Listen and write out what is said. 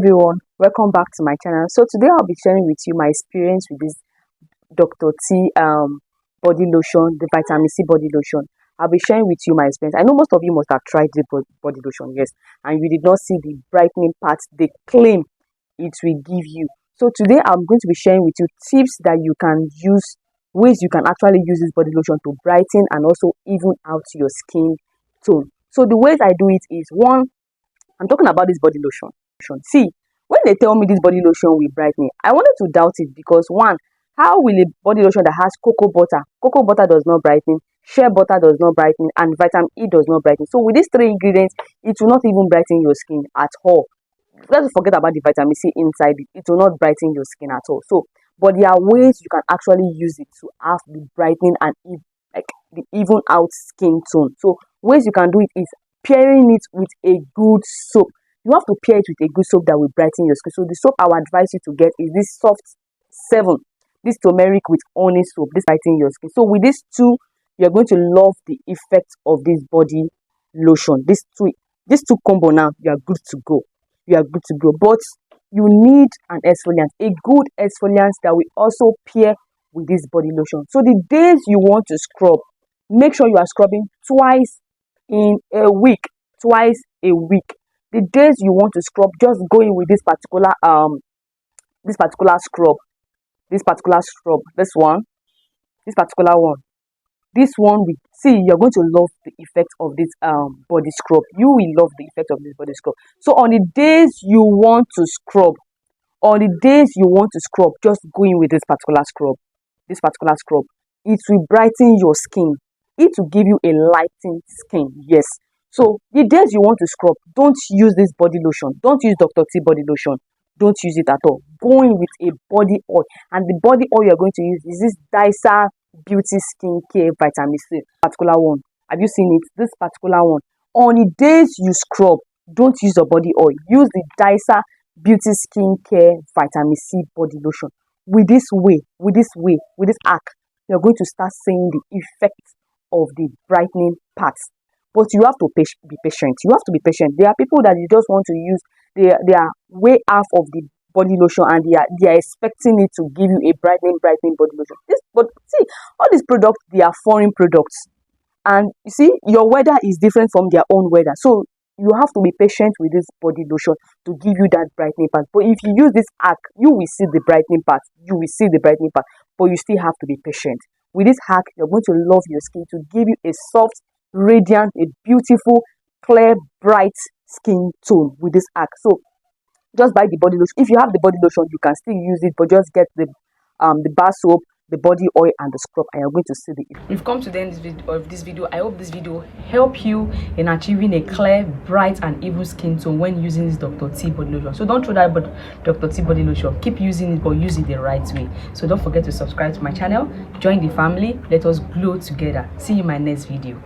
Everyone, welcome back to my channel. So today I'll be sharing with you my experience with this Dr. T body lotion, the vitamin C body lotion. I'll be sharing with you my experience. I know most of you must have tried the body lotion, yes, and you did not see the brightening parts they claim it will give you. So today I'm going to be sharing with you tips that you can use, ways you can actually use this body lotion to brighten and also even out your skin tone. So the ways I do it is, one, I'm talking about this body lotion. See, when they tell me this body lotion will brighten, I wanted to doubt it because, one, how will a body lotion that has cocoa butter does not brighten, shea butter does not brighten, and vitamin E does not brighten. So with these three ingredients, it will not even brighten your skin at all. Let's forget about the vitamin C inside it. It will not brighten your skin at all. So, but there are ways you can actually use it to have the brightening and like the even out skin tone. So ways you can do it is pairing it with a good soap. You have to pair it with a good soap that will brighten your skin. So the soap I would advise you to get is this Soft 7, this turmeric with honey soap. This brighten your skin. So with these two, you're going to love the effect of this body lotion. These two combo, now you are good to go. You are good to go. But you need an exfoliant, a good exfoliant that will also pair with this body lotion. So the days you want to scrub, make sure you are scrubbing twice in a week. Twice a week. The days you want to scrub, just go in with this particular scrub, this particular one. This one, we see, you're going to love the effect of this body scrub. You will love the effect of this body scrub. So on the days you want to scrub, just go in with this particular scrub. It will brighten your skin. It will give you a lightened skin. Yes. So the days you want to scrub, don't use this body lotion. Don't use Dr. T body lotion. Don't use it at all. Go in with a body oil, and the body oil you're going to use is this Dysa Beauty Skincare Vitamin C particular one. Have you seen it? This particular one. On the days you scrub, don't use your body oil. Use the Dysa Beauty Skincare Vitamin C body lotion. With this hack, you're going to start seeing the effect of the brightening parts. But you have to be patient. You have to be patient. There are people that you just want to use. They are way half of the body lotion, and they are expecting it to give you a brightening body lotion. But see, all these products, they are foreign products, and you see, your weather is different from their own weather. So you have to be patient with this body lotion to give you that brightening part. But if you use this hack, you will see the brightening part. But you still have to be patient. With this hack, you're going to love your skin, to give you a soft, radiant, a beautiful, clear, bright skin tone with this hack. So just buy the body lotion. If you have the body lotion, you can still use it, but just get the bar soap, the body oil, and the scrub, and you're going to see the effect. We've come to the end of this video. I hope this video help you in achieving a clear, bright, and even skin tone when using this Dr. T body lotion. So don't throw that Dr. T body lotion. Keep using it, but use it the right way. So don't forget to subscribe to my channel, join the family, let us glow together. See you in my next video.